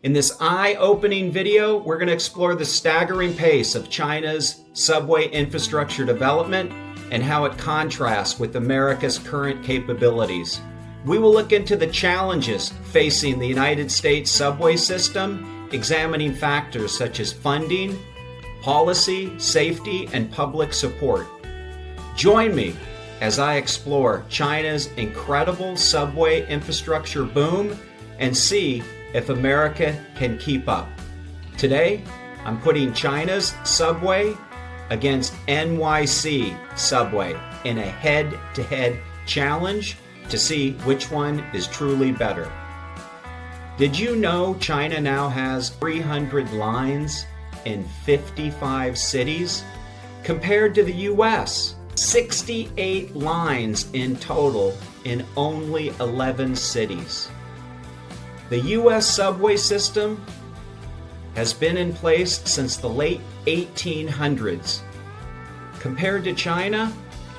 In this eye-opening video, we're going to explore the staggering pace of China's subway infrastructure development and how it contrasts with America's current capabilities. We will look into the challenges facing the United States subway system, examining factors such as funding, policy, safety, and public support. Join me as I explore China's incredible subway infrastructure boom and see if America can keep up. Today, I'm putting China's subway against NYC subway in a head-to-head challenge to see which one is truly better. Did you know China now has 300 lines in 55 cities? Compared to the US, 68 lines in total in only 11 cities. The US subway system has been in place since the late 1800s. Compared to China,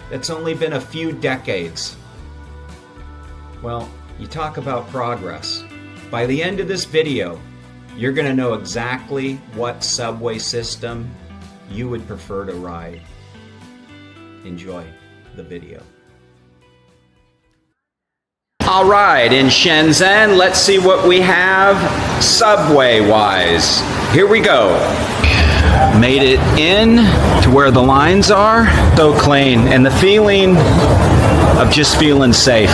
that's only been a few decades. Well, you talk about progress. By the end of this video, you're going to know exactly what subway system you would prefer to ride. Enjoy the video. All right, in Shenzhen, let's see what we have subway-wise. Here we go. Made it in to where the lines are. So clean, and the feeling of just feeling safe.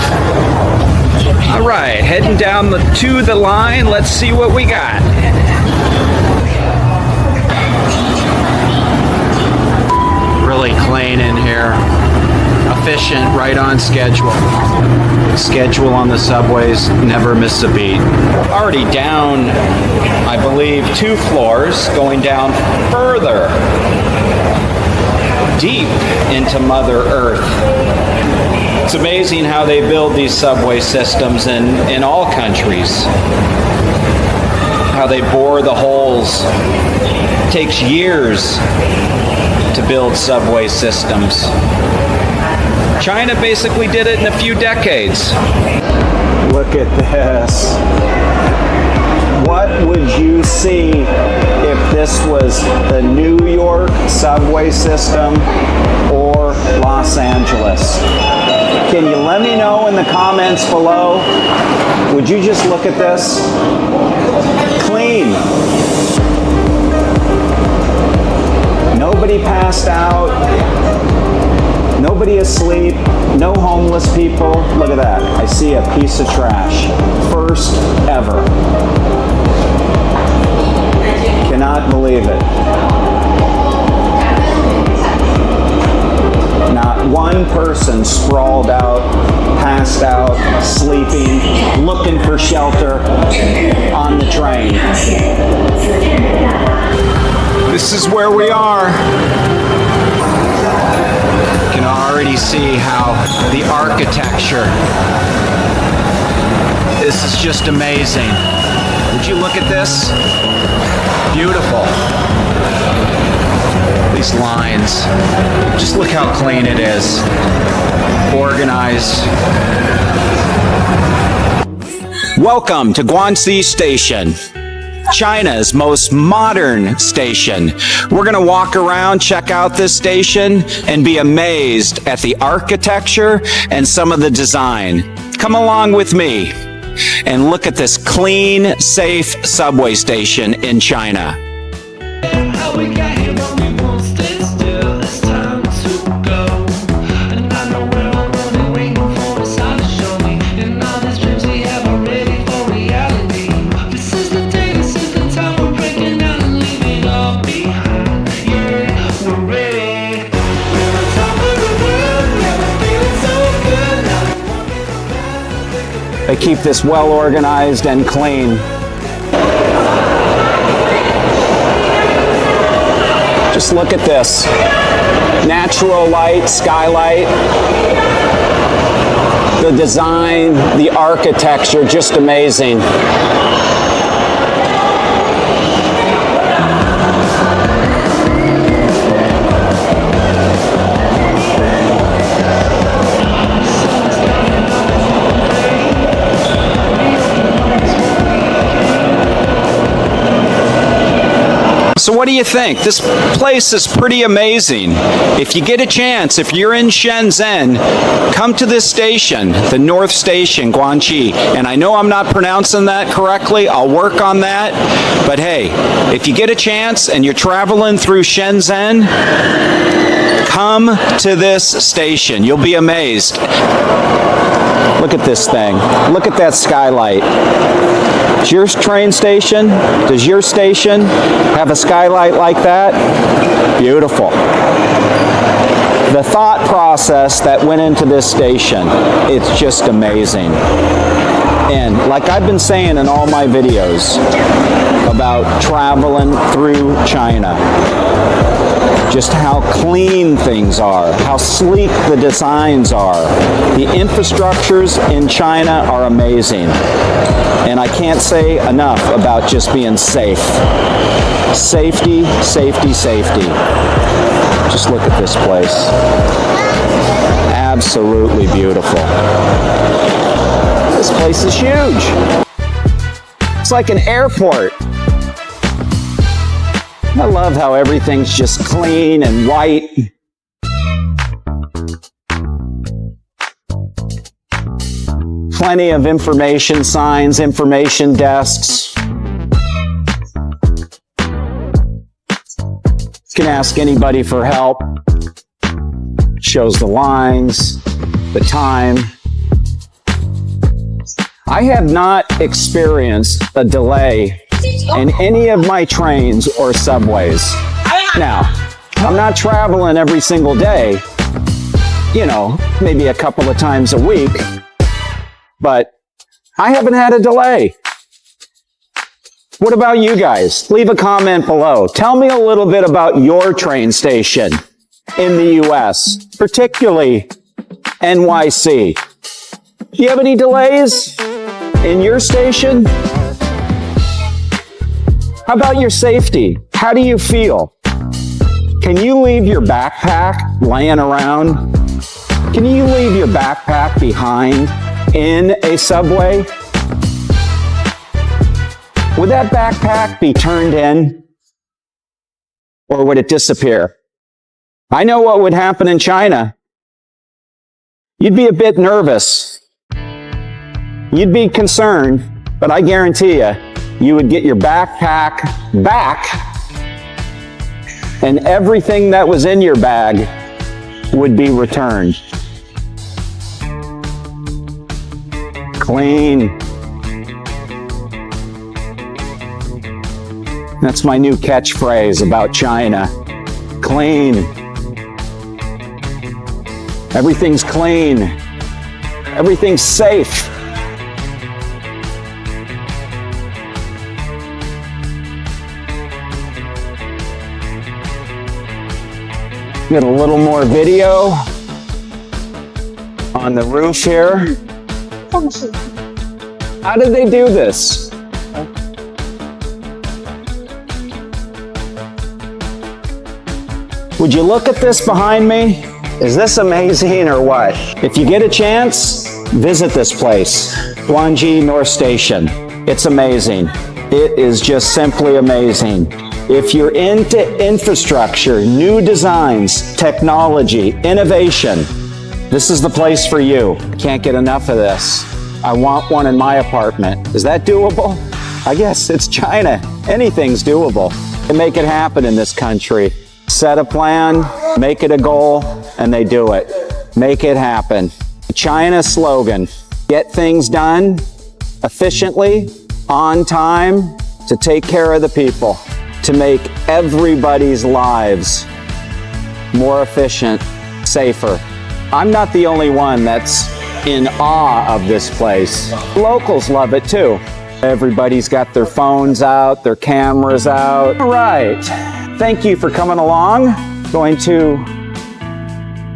All right, heading down to the line. Let's see what we got. Really clean in here. Efficient, right on schedule. Schedule on the subways, never miss a beat. Already down, I believe, 2 floors, going down further, deep into Mother Earth. It's amazing how they build these subway systems in all countries. How they bore the holes. It takes years to build subway systems. China basically did it in a few decades. Look at this. What would you see if this was the New York subway system or Los Angeles? Can you let me know in the comments below? Would you just look at this? Clean. Nobody passed out. Nobody asleep, no homeless people. Look at that. I see a piece of trash. First ever. Cannot believe it. Not one person sprawled out, passed out, sleeping, looking for shelter on the train. This is where we are. You can already see how the architecture, this is just amazing. Would you look at this? Beautiful. These lines, just look how clean it is. Organized. Welcome to Guangxi Station, China's most modern station. We're going to walk around, check out this station, and be amazed at the architecture and some of the design. Come along with me and look at this clean, safe subway station in China. They keep this well organized and clean. Just look at this. Natural light, skylight. The design, the architecture, just amazing. So what do you think? This place is pretty amazing. If you get a chance, if you're in Shenzhen, come to this station, the North Station, Guangxi. And I know I'm not pronouncing that correctly. I'll work on that. But hey, if you get a chance and you're traveling through Shenzhen, come to this station. You'll be amazed. Look at this thing. Look at that skylight. Is your train station? Does your station have a skylight like that? Beautiful. The thought process that went into this station, it's just amazing. And like I've been saying in all my videos about traveling through China, just how clean things are, how sleek the designs are. The infrastructures in China are amazing. And I can't say enough about just being safe. Safety, safety, safety. Just look at this place. Absolutely beautiful. This place is huge. It's like an airport. I love how everything's just clean and white. Plenty of information signs, information desks. You can ask anybody for help. Shows the lines, the time. I have not experienced a delay in any of my trains or subways. Now, I'm not traveling every single day, you know, maybe a couple of times a week, but I haven't had a delay. What about you guys? Leave a comment below. Tell me a little bit about your train station in the US, particularly NYC. Do you have any delays in your station? How about your safety? How do you feel? Can you leave your backpack laying around? Can you leave your backpack behind in a subway? Would that backpack be turned in? Or would it disappear? I know what would happen in China. You'd be a bit nervous. You'd be concerned, but I guarantee you would get your backpack back, and everything that was in your bag would be returned. Clean. That's my new catchphrase about China. Clean. Everything's clean. Everything's safe. Get a little more video on the roof here. How did they do this? Would you look at this behind me? Is this amazing or what? If you get a chance, visit this place, Guangxi North Station. It's amazing. It is just simply amazing. If you're into infrastructure, new designs, technology, innovation, this is the place for you. Can't get enough of this. I want one in my apartment. Is that doable? I guess it's China. Anything's doable. They make it happen in this country. Set a plan, make it a goal, and they do it. Make it happen. China slogan, get things done efficiently, on time, to take care of the people, to make everybody's lives more efficient, safer. I'm not the only one that's in awe of this place. Locals love it too. Everybody's got their phones out, their cameras out. All right, thank you for coming along. Going to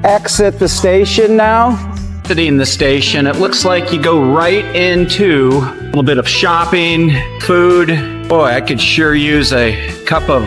exit the station now. Exiting the station, it looks like you go right into a little bit of shopping, food. Boy, I could sure use a cup of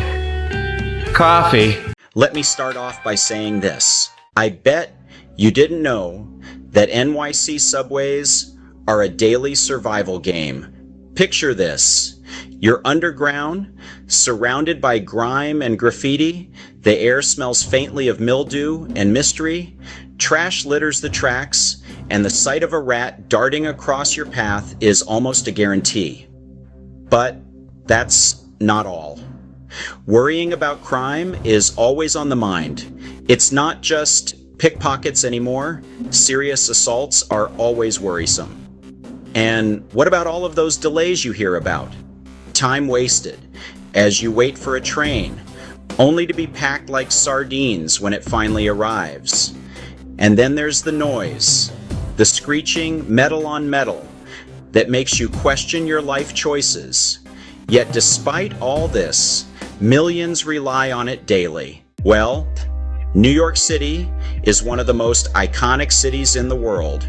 coffee. Let me start off by saying this. I bet you didn't know that NYC subways are a daily survival game. Picture this. You're underground, surrounded by grime and graffiti. The air smells faintly of mildew and mystery. Trash litters the tracks, and the sight of a rat darting across your path is almost a guarantee. But that's not all. Worrying about crime is always on the mind. It's not just pickpockets anymore. Serious assaults are always worrisome. And what about all of those delays you hear about? Time wasted as you wait for a train, only to be packed like sardines when it finally arrives. And then there's the noise, the screeching metal on metal that makes you question your life choices. Yet despite all this, millions rely on it daily. Well, New York City is one of the most iconic cities in the world,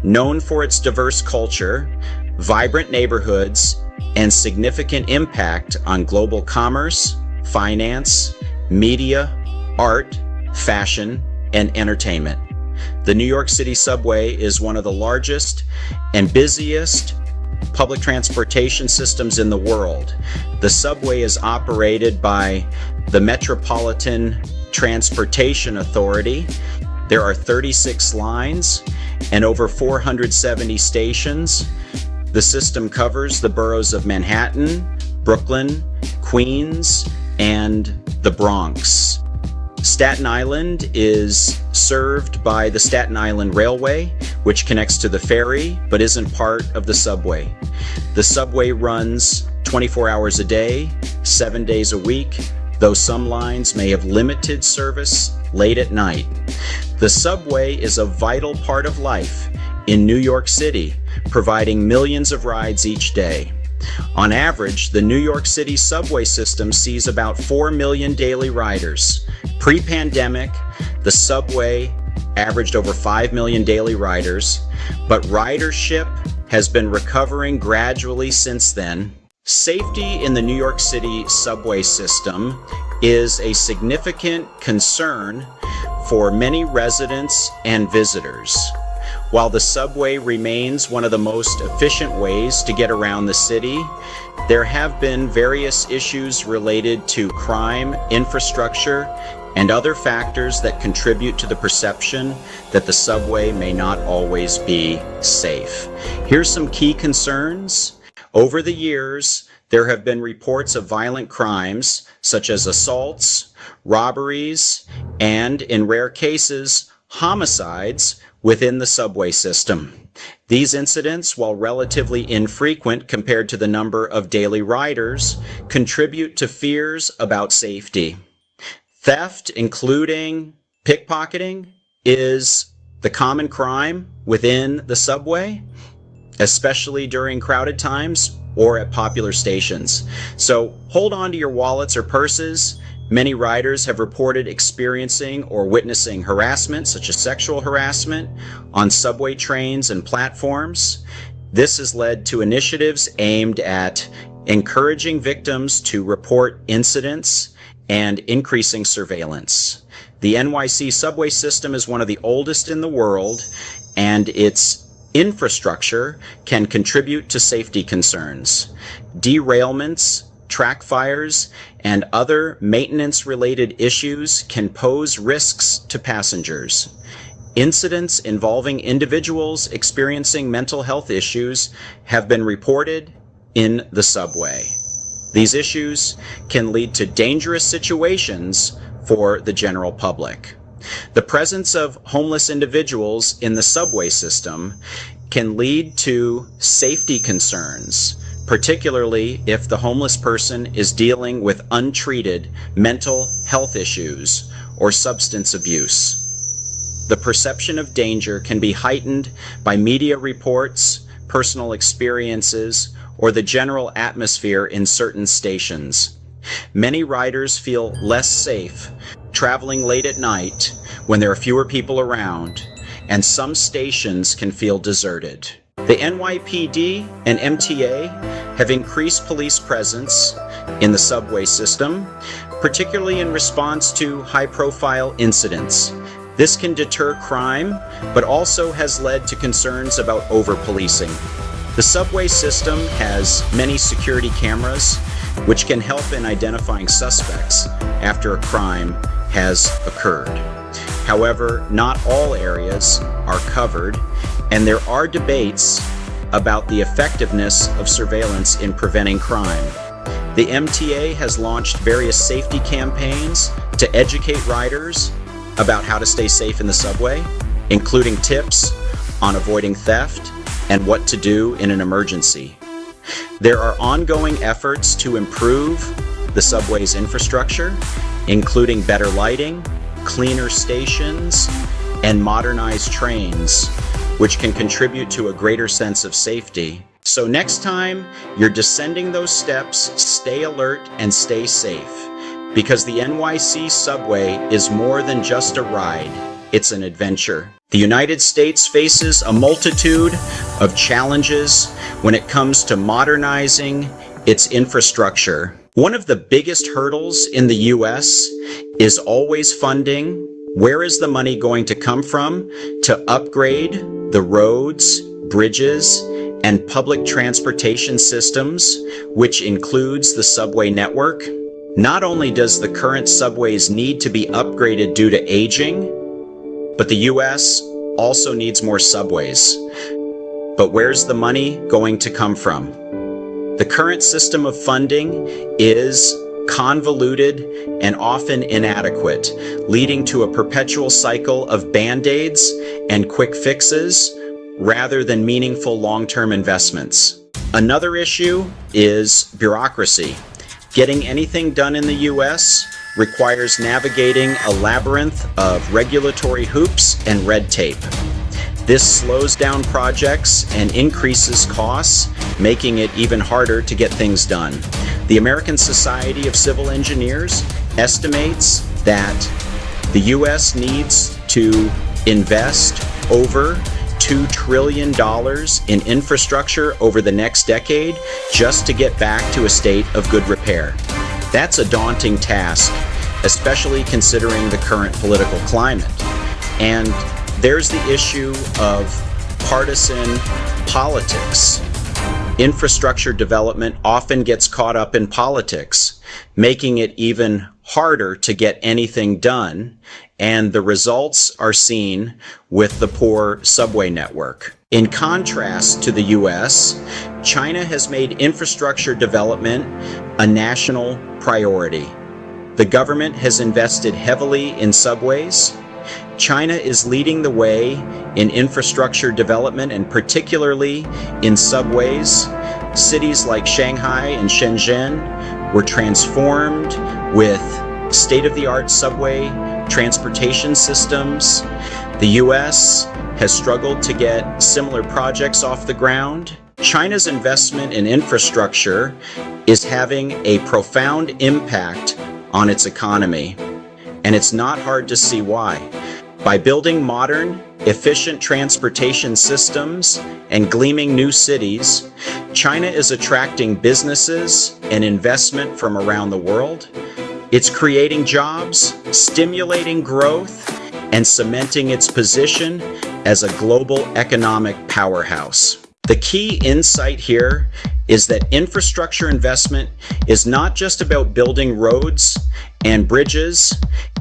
known for its diverse culture, vibrant neighborhoods, and significant impact on global commerce, finance, media, art, fashion, and entertainment. The New York City subway is one of the largest and busiest public transportation systems in the world. The subway is operated by the Metropolitan Transportation Authority. There are 36 lines and over 470 stations. The system covers the boroughs of Manhattan, Brooklyn, Queens, and the Bronx. Staten Island is served by the Staten Island Railway, which connects to the ferry but isn't part of the subway. The subway runs 24 hours a day, 7 days a week, though some lines may have limited service late at night. The subway is a vital part of life in New York City, providing millions of rides each day. On average, the New York City subway system sees about 4 million daily riders. Pre-pandemic, the subway averaged over 5 million daily riders, but ridership has been recovering gradually since then. Safety in the New York City subway system is a significant concern for many residents and visitors. While the subway remains one of the most efficient ways to get around the city, there have been various issues related to crime, infrastructure, and other factors that contribute to the perception that the subway may not always be safe. Here's some key concerns. Over the years, there have been reports of violent crimes such as assaults, robberies, and in rare cases, homicides within the subway system. These incidents, while relatively infrequent compared to the number of daily riders, contribute to fears about safety. Theft, including pickpocketing, is the common crime within the subway, especially during crowded times or at popular stations. So hold on to your wallets or purses. Many riders have reported experiencing or witnessing harassment, such as sexual harassment, on subway trains and platforms. This has led to initiatives aimed at encouraging victims to report incidents and increasing surveillance. The NYC subway system is one of the oldest in the world, and its infrastructure can contribute to safety concerns. Derailments, track fires, and other maintenance-related issues can pose risks to passengers. Incidents involving individuals experiencing mental health issues have been reported in the subway. These issues can lead to dangerous situations for the general public. The presence of homeless individuals in the subway system can lead to safety concerns, particularly if the homeless person is dealing with untreated mental health issues or substance abuse. The perception of danger can be heightened by media reports, personal experiences, or the general atmosphere in certain stations. Many riders feel less safe traveling late at night when there are fewer people around, and some stations can feel deserted. The NYPD and MTA have increased police presence in the subway system, particularly in response to high-profile incidents. This can deter crime, but also has led to concerns about over-policing. The subway system has many security cameras, which can help in identifying suspects after a crime has occurred. However, not all areas are covered, and there are debates about the effectiveness of surveillance in preventing crime. The MTA has launched various safety campaigns to educate riders about how to stay safe in the subway, including tips on avoiding theft and what to do in an emergency. There are ongoing efforts to improve the subway's infrastructure, including better lighting, cleaner stations, and modernized trains, which can contribute to a greater sense of safety. So next time you're descending those steps, stay alert and stay safe, because the NYC subway is more than just a ride, it's an adventure. The United States faces a multitude of challenges when it comes to modernizing its infrastructure. One of the biggest hurdles in the US is always funding. Where is the money going to come from to upgrade the roads, bridges, and public transportation systems, which includes the subway network? Not only does the current subways need to be upgraded due to aging, but the US also needs more subways. But where's the money going to come from? The current system of funding is convoluted and often inadequate, leading to a perpetual cycle of band-aids and quick fixes rather than meaningful long-term investments. Another issue is bureaucracy. Getting anything done in the US requires navigating a labyrinth of regulatory hoops and red tape. This slows down projects and increases costs, making it even harder to get things done. The American Society of Civil Engineers estimates that the US needs to invest over $2 trillion in infrastructure over the next decade just to get back to a state of good repair. That's a daunting task, especially considering the current political climate. And there's the issue of partisan politics. Infrastructure development often gets caught up in politics, making it even harder to get anything done, and the results are seen with the poor subway network. In contrast to the US, China has made infrastructure development a national priority. The government has invested heavily in subways. China is leading the way in infrastructure development, and particularly in subways. Cities like Shanghai and Shenzhen were transformed with state-of-the-art subway transportation systems. The US has struggled to get similar projects off the ground. China's investment in infrastructure is having a profound impact on its economy, and it's not hard to see why. By building modern, efficient transportation systems and gleaming new cities, China is attracting businesses and investment from around the world. It's creating jobs, stimulating growth, and cementing its position as a global economic powerhouse. The key insight here is that infrastructure investment is not just about building roads and bridges,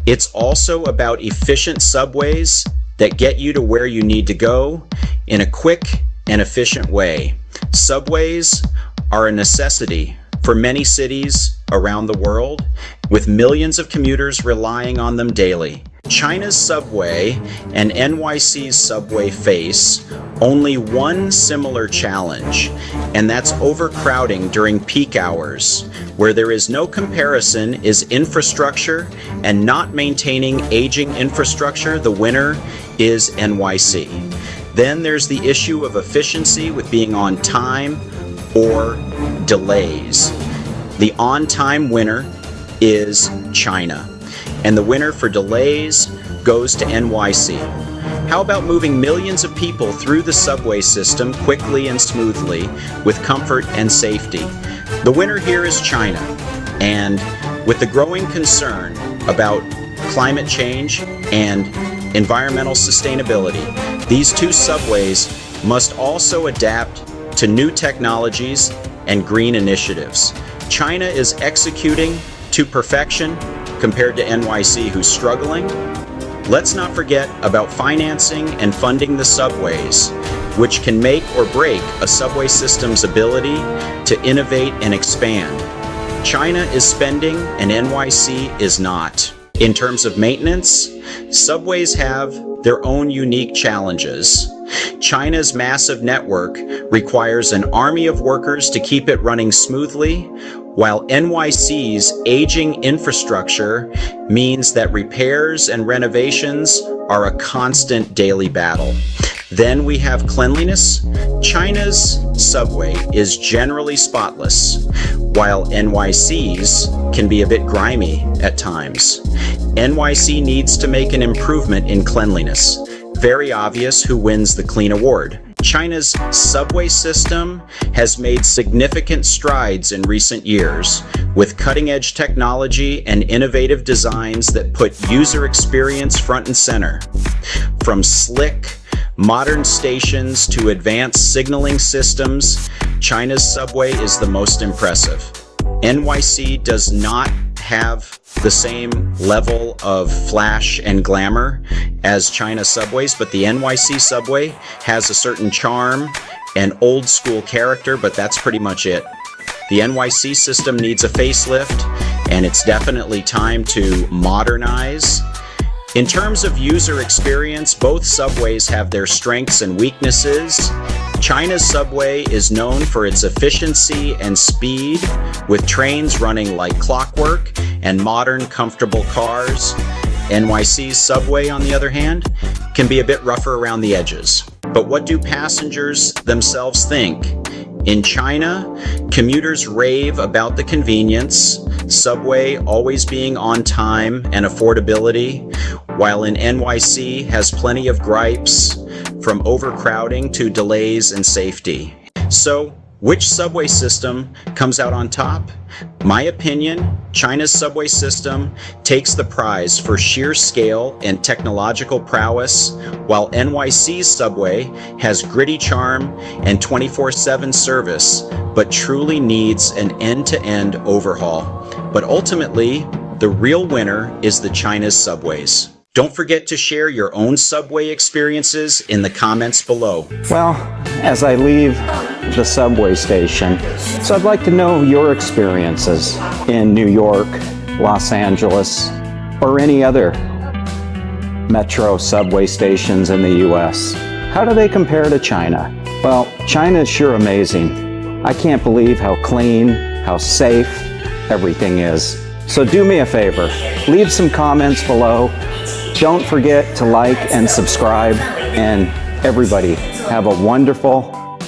it's also about efficient subways that get you to where you need to go in a quick and efficient way. Subways are a necessity for many cities around the world, with millions of commuters relying on them daily. China's subway and NYC's subway face only one similar challenge, and that's overcrowding during peak hours. Where there is no comparison is infrastructure, and not maintaining aging infrastructure, the winner is NYC. Then there's the issue of efficiency with being on time or delays. The on-time winner is China, and the winner for delays goes to NYC. How about moving millions of people through the subway system quickly and smoothly with comfort and safety? The winner here is China, and with the growing concern about climate change and environmental sustainability, these two subways must also adapt to new technologies and green initiatives. China is executing to perfection compared to NYC, who's struggling. Let's not forget about financing and funding the subways, which can make or break a subway system's ability to innovate and expand. China is spending and NYC is not. In terms of maintenance, subways have their own unique challenges. China's massive network requires an army of workers to keep it running smoothly, while NYC's aging infrastructure means that repairs and renovations are a constant daily battle. Then we have cleanliness. China's subway is generally spotless, while NYC's can be a bit grimy at times. NYC needs to make an improvement in cleanliness. Very obvious who wins the Clean Award. China's subway system has made significant strides in recent years with cutting-edge technology and innovative designs that put user experience front and center. From slick, modern stations to advanced signaling systems, China's subway is the most impressive. NYC does not have the same level of flash and glamour as China's subways, but the NYC subway has a certain charm and old school character, but that's pretty much it. The NYC system needs a facelift, and it's definitely time to modernize. In terms of user experience, both subways have their strengths and weaknesses. China's subway is known for its efficiency and speed, with trains running like clockwork and modern, comfortable cars. NYC's subway, on the other hand, can be a bit rougher around the edges. But what do passengers themselves think? In China, commuters rave about the convenience, subway always being on time and affordability, while in NYC has plenty of gripes, from overcrowding to delays and safety. So, which subway system comes out on top? My opinion, China's subway system takes the prize for sheer scale and technological prowess, while NYC's subway has gritty charm and 24/7 service, but truly needs an end-to-end overhaul. But ultimately, the real winner is the China's subways. Don't forget to share your own subway experiences in the comments below. Well, as I leave the subway station, so I'd like to know your experiences in New York, Los Angeles, or any other metro subway stations in the US. How do they compare to China? Well, China is sure amazing. I can't believe how clean, how safe everything is. So do me a favor, leave some comments below. Don't forget to like and subscribe, and everybody have a wonderful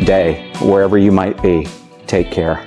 day wherever you might be. Take care.